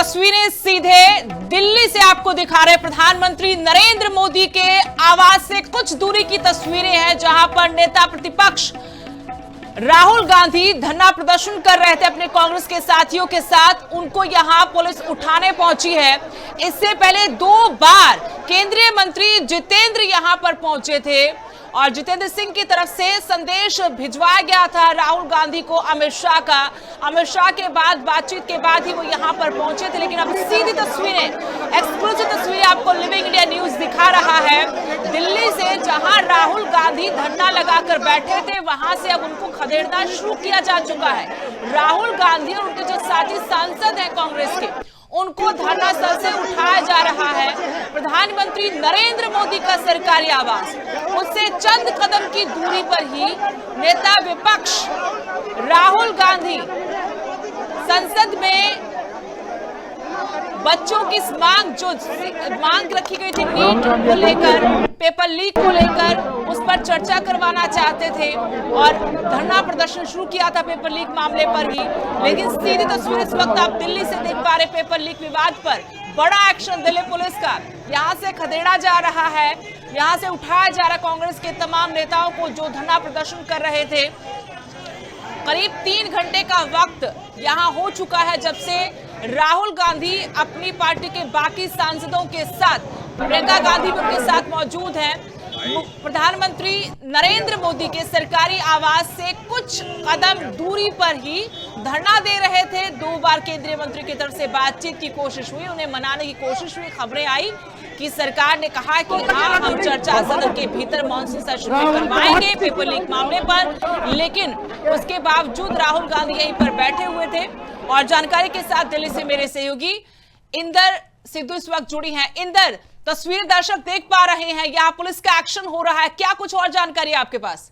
तस्वीरें सीधे दिल्ली से आपको दिखा रहे प्रधानमंत्री नरेंद्र मोदी के आवास से कुछ दूरी की तस्वीरें हैं, जहां पर नेता प्रतिपक्ष राहुल गांधी धरना प्रदर्शन कर रहे थे अपने कांग्रेस के साथियों के साथ। उनको यहां पुलिस उठाने पहुंची है। इससे पहले 2 बार केंद्रीय मंत्री जितेंद्र यहां पर पहुंचे थे और जितेंद्र सिंह की तरफ से संदेश भिजवाया गया था राहुल गांधी को अमित शाह का। अमित शाह के बाद बातचीत के बाद ही वो यहां पर पहुंचे थे। लेकिन अब सीधी तस्वीरें, एक्सक्लूसिव तस्वीरें आपको लिविंग इंडिया न्यूज दिखा रहा है दिल्ली से, जहां राहुल गांधी धरना लगाकर बैठे थे। वहां से अब उनको खदेड़ना शुरू किया जा चुका है। राहुल गांधी और उनके जो साथी सांसद हैं कांग्रेस के, उनको धरना स्थल से उठाया जा रहा है। प्रधानमंत्री नरेंद्र मोदी का सरकारी आवास, उससे चंद कदम की दूरी पर ही नेता विपक्ष राहुल गांधी संसद में बच्चों की मांग रखी गई थी, नीट को लेकर, पेपर लीक को लेकर, उस पर चर्चा करवाना चाहते थे और धरना प्रदर्शन शुरू किया था पेपर लीक मामले पर ही। लेकिन सीधी तस्वीर इस वक्त आप दिल्ली से देख पा रहे, पेपर लीक विवाद पर बड़ा एक्शन दिल्ली पुलिस का। यहां से खदेड़ा जा रहा है, यहां से उठाया जा रहा कांग्रेस के तमाम नेताओं को जो धरना प्रदर्शन कर रहे थे। करीब 3 घंटे का वक्त यहां हो चुका है जब से राहुल गांधी अपनी पार्टी के बाकी सांसदों के साथ, प्रियंका गांधी भी उनके साथ मौजूद हैं, प्रधानमंत्री नरेंद्र मोदी के सरकारी आवास से कुछ कदम दूरी पर ही धरना दे रहे थे। 2 बार केंद्रीय मंत्री की तरफ से बातचीत की कोशिश हुई, उन्हें मनाने की कोशिश हुई। खबरें आई कि सरकार ने कहा कि हाँ, हम चर्चा सदन के भीतर मॉनसून सेशन में करवाएंगे पेपर लीक मामले पर। लेकिन उसके बावजूद राहुल गांधी यहीं पर बैठे हुए थे। और जानकारी के साथ दिल्ली से मेरे सहयोगी इंदर सिद्धू इस वक्त जुड़ी हैं। इंदर, तस्वीर दर्शक देख पा रहे हैं, यहाँ पुलिस का एक्शन हो रहा है, क्या कुछ और जानकारी है आपके पास?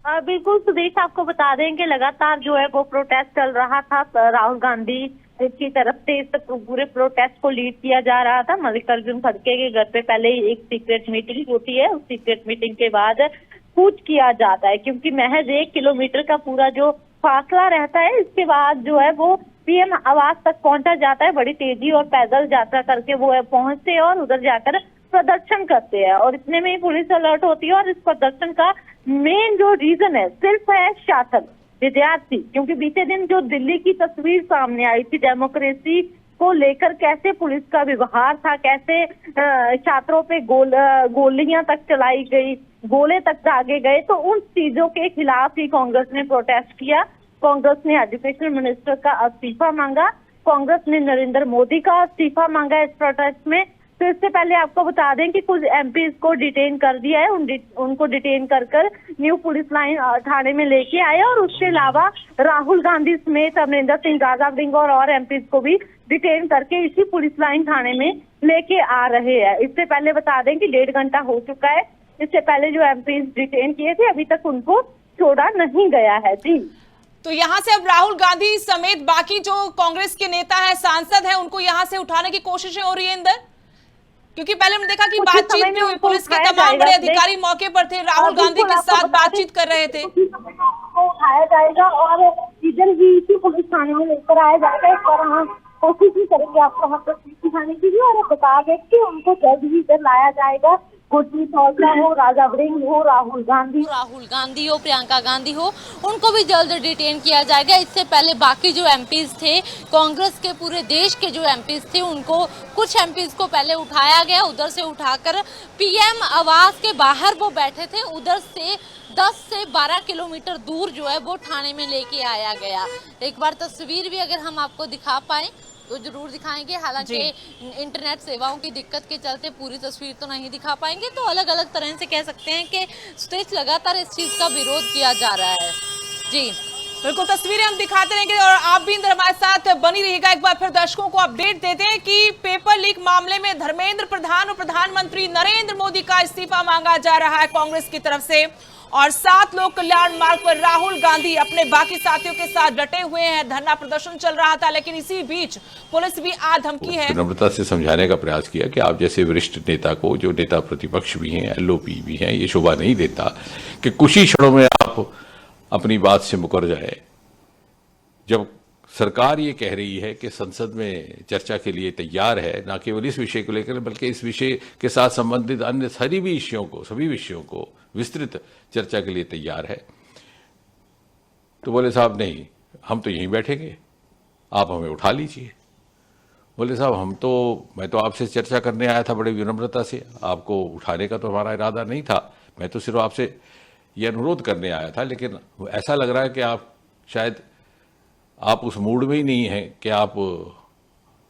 बिल्कुल सुदेश, आपको बता दें कि लगातार जो है वो प्रोटेस्ट चल रहा था। राहुल गांधी की तरफ से इस पूरे प्रोटेस्ट को लीड किया जा रहा था। मल्लिकार्जुन खड़गे के घर पे पहले ही एक सीक्रेट मीटिंग होती है, उस सीक्रेट मीटिंग के बाद कूच किया जाता है, क्योंकि महज 1 किलोमीटर का पूरा जो फासला रहता है, इसके बाद जो है वो पीएम आवास तक पहुंचा जाता है। बड़ी तेजी और पैदल यात्रा करके वो पहुंचते हैं और उधर जाकर प्रदर्शन करते हैं। और इतने में ही पुलिस अलर्ट होती है और इस प्रदर्शन का मेन जो रीजन है सिर्फ है छात्र, विद्यार्थी। क्योंकि बीते दिन जो दिल्ली की तस्वीर सामने आई थी, डेमोक्रेसी को लेकर कैसे पुलिस का व्यवहार था, कैसे छात्रों पे गोलियां तक चलाई गई, गोले तक दागे गए, तो उन चीजों के खिलाफ ही कांग्रेस ने प्रोटेस्ट किया। कांग्रेस ने एजुकेशन मिनिस्टर का इस्तीफा मांगा, कांग्रेस ने नरेंद्र मोदी का इस्तीफा मांगा इस प्रोटेस्ट में। तो इससे पहले आपको बता दें कि कुछ एमपीज को डिटेन कर दिया है, उनको डिटेन कर न्यू पुलिस लाइन थाने में लेके आए। और उसके अलावा राहुल गांधी समेत अमरिंदर सिंह, राजा वड़िंग और एमपीज को भी डिटेन करके इसी पुलिस लाइन थाने में लेके आ रहे हैं। इससे पहले बता दें कि 1.5 घंटा हो चुका है। इससे पहले जो एमपीज डिटेन किए थे, अभी तक उनको छोड़ा नहीं गया है। जी, तो यहाँ से अब राहुल गांधी समेत बाकी जो कांग्रेस के नेता है, सांसद है, उनको यहाँ से उठाने की कोशिशें हो रही है इंदर? क्योंकि पहले हमने देखा कि बातचीत में हुई, पुलिस के तमाम बड़े अधिकारी मौके पर थे, राहुल गांधी के साथ बातचीत कर रहे थे। उठाया जाएगा और इधर भी इसी पुलिस थाने में लेकर आया जाएगा। इस पर हम कोशिश भी करेंगे आपको वहाँ पर दिखाने की भी, और बता दें कि उनको जल्द ही इधर लाया जाएगा। गुरजीत औजला हो, राजा वड़िंग हो, राहुल गांधी हो, प्रियंका गांधी हो, उनको भी जल्द डिटेन किया जाएगा। इससे पहले बाकी जो एमपीज थे, कांग्रेस के पूरे देश के जो एमपीज थे, उनको कुछ एमपीज को पहले उठाया गया, उधर से उठाकर पीएम आवास के बाहर वो बैठे थे, उधर से 10 से 12 किलोमीटर दूर जो है वो थाने में लेके आया गया। एक बार तस्वीर भी अगर हम आपको दिखा पाए तो जरूर दिखाएंगे। हालांकि इंटरनेट सेवाओं की दिक्कत के चलते पूरी तस्वीर तो नहीं दिखा पाएंगे, तो अलग अलग तरह से कह सकते हैं कि स्टेज लगातार इस चीज का विरोध किया जा रहा है। जी बिल्कुल, तस्वीरें हम दिखाते रहेंगे और आप भी इंदर हमारे साथ बनी रहिएगा। एक बार फिर दर्शकों को अपडेट देते हैं कि पेपर लीक मामले में धर्मेंद्र प्रधान और प्रधानमंत्री नरेंद्र मोदी का इस्तीफा मांगा जा रहा है कांग्रेस की तरफ से। और 7 लोक कल्याण मार्ग पर राहुल गांधी अपने बाकी साथियों के साथ डटे हुए हैं। धरना प्रदर्शन चल रहा था, लेकिन इसी बीच पुलिस भी आ धमकी है। नम्रता से समझाने का प्रयास किया कि आप जैसे वरिष्ठ नेता को, जो नेता प्रतिपक्ष भी हैं, एलओपी भी हैं, ये शोभा नहीं देता कि कुछ ही क्षणों में आप अपनी बात से मुकर जाए। जब सरकार ये कह रही है कि संसद में चर्चा के लिए तैयार है, न केवल इस विषय को लेकर बल्कि इस विषय के साथ संबंधित अन्य सभी विषयों को विस्तृत चर्चा के लिए तैयार है। तो बोले साहब नहीं, हम तो यहीं बैठेंगे, आप हमें उठा लीजिए। बोले साहब मैं तो आपसे चर्चा करने आया था बड़ी विनम्रता से, आपको उठाने का तो हमारा इरादा नहीं था, मैं तो सिर्फ आपसे ये अनुरोध करने आया था। लेकिन ऐसा लग रहा है कि आप उस मूड में ही नहीं हैं कि आप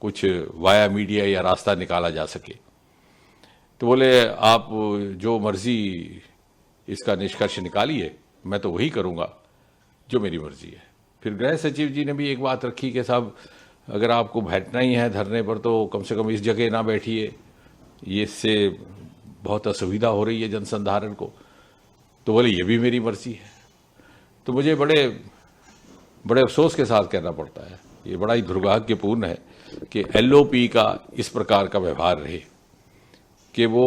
कुछ वाया मीडिया या रास्ता निकाला जा सके। तो बोले आप जो मर्जी इसका निष्कर्ष निकालिए, मैं तो वही करूँगा जो मेरी मर्जी है। फिर गृह सचिव जी ने भी एक बात रखी कि साहब अगर आपको बैठना ही है धरने पर तो कम से कम इस जगह ना बैठिए, ये इससे बहुत असुविधा हो रही है जनसंधारण को। तो बोले ये भी मेरी मर्जी है। तो मुझे बड़े अफसोस के साथ कहना पड़ता है, ये बड़ा ही दुर्भाग्यपूर्ण है कि एलओपी का इस प्रकार का व्यवहार रहे कि वो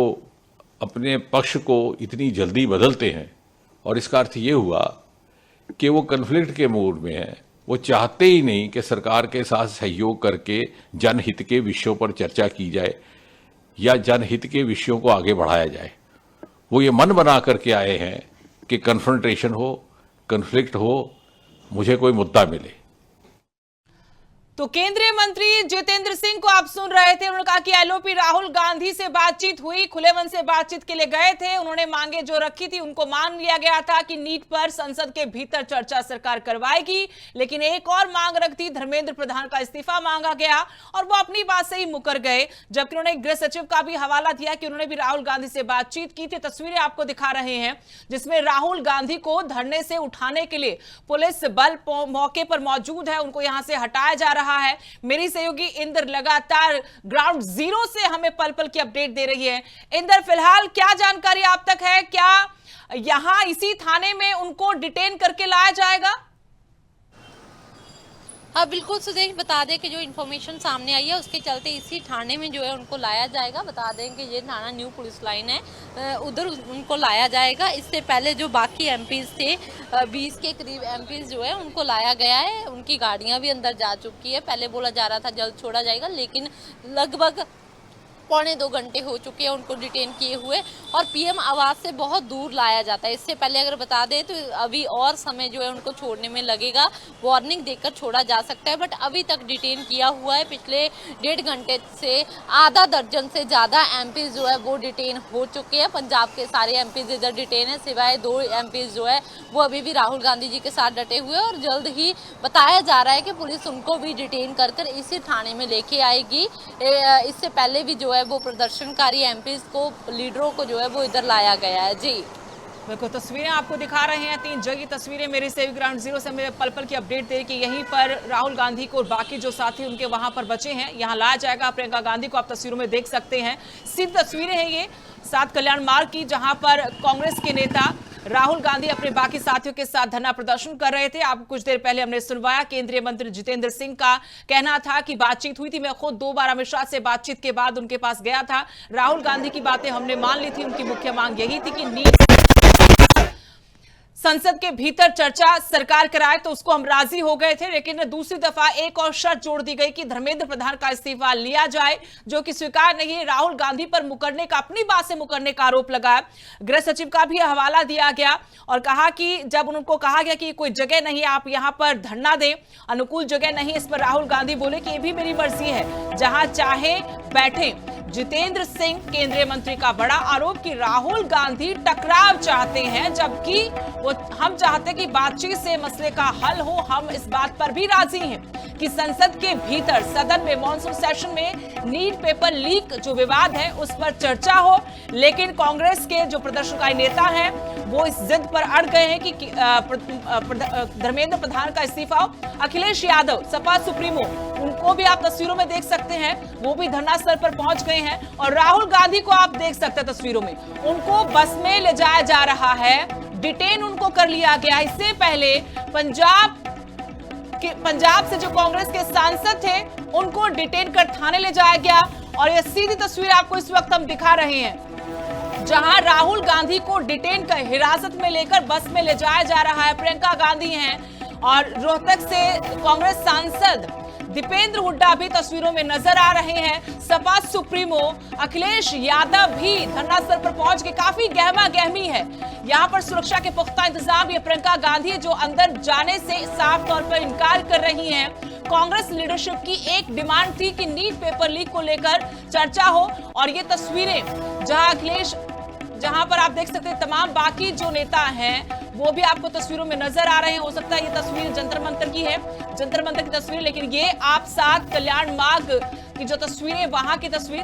अपने पक्ष को इतनी जल्दी बदलते हैं। और इसका अर्थ ये हुआ कि वो कन्फ्लिक्ट के मूड में है, वो चाहते ही नहीं कि सरकार के साथ सहयोग करके जनहित के विषयों पर चर्चा की जाए या जनहित के विषयों को आगे बढ़ाया जाए। वो ये मन बना करके आए हैं कि कन्फ्रंटेशन हो, कन्फ्लिक्ट हो, मुझे कोई मुद्दा मिले। तो केंद्रीय मंत्री जितेंद्र सिंह को आप सुन रहे थे, उन्होंने कहा कि एलओपी राहुल गांधी से बातचीत हुई, खुले मन से बातचीत के लिए गए थे, उन्होंने मांगे जो रखी थी उनको मान लिया गया था कि नीट पर संसद के भीतर चर्चा सरकार करवाएगी। लेकिन एक और मांग रखी थी, धर्मेंद्र प्रधान का इस्तीफा मांगा गया और वो अपनी बात से ही मुकर गए। जबकि उन्होंने गृह सचिव का भी हवाला दिया कि उन्होंने भी राहुल गांधी से बातचीत की थी। तस्वीरें आपको दिखा रहे हैं जिसमें राहुल गांधी को धरने से उठाने के लिए पुलिस बल मौके पर मौजूद है, उनको यहां से हटाया जा रहा है। मेरी सहयोगी इंदर लगातार ग्राउंड जीरो से हमें पल पल की अपडेट दे रही है। इंदर, फिलहाल क्या जानकारी आप तक है? क्या यहां इसी थाने में उनको डिटेन करके लाया जाएगा? हाँ बिल्कुल सुदेश, बता दें कि जो इन्फॉर्मेशन सामने आई है उसके चलते इसी थाने में जो है उनको लाया जाएगा। बता दें कि ये थाना न्यू पुलिस लाइन है, उधर उनको लाया जाएगा। इससे पहले जो बाकी एमपीज थे 20 के करीब एमपीज जो है उनको लाया गया है, उनकी गाड़ियां भी अंदर जा चुकी है। पहले बोला जा रहा था जल्द छोड़ा जाएगा, लेकिन लगभग 1.25 घंटे हो चुके हैं उनको डिटेन किए हुए और पीएम आवास से बहुत दूर लाया जाता है। इससे पहले अगर बता दें तो अभी और समय जो है उनको छोड़ने में लगेगा, वार्निंग देकर छोड़ा जा सकता है, बट अभी तक डिटेन किया हुआ है। पिछले 1.5 घंटे से आधा दर्जन से ज़्यादा एमपीज जो है वो डिटेन हो चुके हैं। पंजाब के सारे एमपीज इधर डिटेन है, सिवाय 2 एमपीज जो है वो अभी भी राहुल गांधी जी के साथ डटे हुए हैं और जल्द ही बताया जा रहा है कि पुलिस उनको भी डिटेन कर इसी थाने में लेके आएगी। इससे पहले भी जो है वो प्रदर्शनकारी एमपीज को, लीडरों को जो है वो इधर लाया गया है। जी बिल्कुल, तस्वीरें आपको दिखा रहे हैं, 3 जगह तस्वीरें मेरे से ग्राउंड जीरो से मेरे पल पल की अपडेट दे कि यहीं पर राहुल गांधी को और बाकी जो साथी उनके वहां पर बचे हैं यहां लाया जाएगा। प्रियंका गांधी को आप तस्वीरों में देख सकते हैं। सीधी तस्वीरें हैं ये 7 कल्याण मार्ग की, जहां पर कांग्रेस के नेता राहुल गांधी अपने बाकी साथियों के साथ धरना प्रदर्शन कर रहे थे। आपको कुछ देर पहले हमने सुनवाया, केंद्रीय मंत्री जितेंद्र सिंह का कहना था कि बातचीत हुई थी, मैं खुद 2 बार अमित शाह से बातचीत के बाद उनके पास गया था, राहुल गांधी की बातें हमने मान ली थी, उनकी मुख्य मांग यही थी कि नीट संसद के भीतर चर्चा सरकार कराए तो उसको हम राजी हो गए थे। लेकिन दूसरी दफा एक और शर्त जोड़ दी गई कि धर्मेंद्र प्रधान का इस्तीफा लिया जाए, जो कि स्वीकार नहीं है। राहुल गांधी पर मुकरने का, अपनी बात से मुकरने का आरोप लगाया। गृह सचिव का भी हवाला दिया गया और कहा कि जब उनको कहा गया कि कोई जगह नहीं, आप यहां पर धरना दें, अनुकूल जगह नहीं, इस पर राहुल गांधी बोले कि ये भी मेरी मर्जी है, जहां चाहे बैठे। जितेंद्र सिंह केंद्रीय मंत्री का बड़ा आरोप कि राहुल गांधी टकराव चाहते हैं, जबकि वो हम चाहते कि बातचीत से मसले का हल हो। हम इस बात पर भी राजी हैं कि संसद के भीतर सदन में मॉनसून सेशन में नीट पेपर लीक जो विवाद है उस पर चर्चा हो। लेकिन कांग्रेस के जो प्रदर्शनकारी नेता हैं वो इस जिद पर अड़ गए हैं कि धर्मेंद्र प्रधान का इस्तीफा हो। अखिलेश यादव सपा सुप्रीमो, उनको भी आप तस्वीरों में देख सकते हैं, वो भी धरना स्थल पर पहुंच गए हैं। और राहुल गांधी को आप देख सकते हैं तस्वीरों में, उनको बस में ले जाया जा रहा है, डिटेन उनको कर लिया गया। इससे पहले पंजाब से जो कांग्रेस के सांसद थे उनको डिटेन कर थाने ले जाया गया। और यह सीधी तस्वीर आपको इस वक्त हम दिखा रहे हैं, जहां राहुल गांधी को डिटेन कर हिरासत में लेकर बस में ले जाया जा रहा है। प्रियंका गांधी हैं, और रोहतक से कांग्रेस सांसद दीपेंद्र हुड्डा भी तस्वीरों में नजर आ रहे हैं। सपा सुप्रीमो अखिलेश यादव भी धरना स्थल पर पहुंच के काफी गहमा गहमी है। यहां पर सुरक्षा के पुख्ता इंतजाम। ये प्रियंका गांधी जो अंदर जाने से साफ तौर पर इनकार कर रही हैं। कांग्रेस लीडरशिप की एक डिमांड थी कि नीट पेपर लीक को लेकर चर्चा हो, और ये तस्वीरें जहां पर आप देख सकते हैं तमाम बाकी जो नेता हैं वो भी आपको तस्वीरों में नजर आ रहे हैं। हो सकता है ये तस्वीर जंतर मंतर की है, जंतर मंतर की तस्वीर, लेकिन ये आप साथ कल्याण मार्ग की जो तस्वीरें, वहां की तस्वीर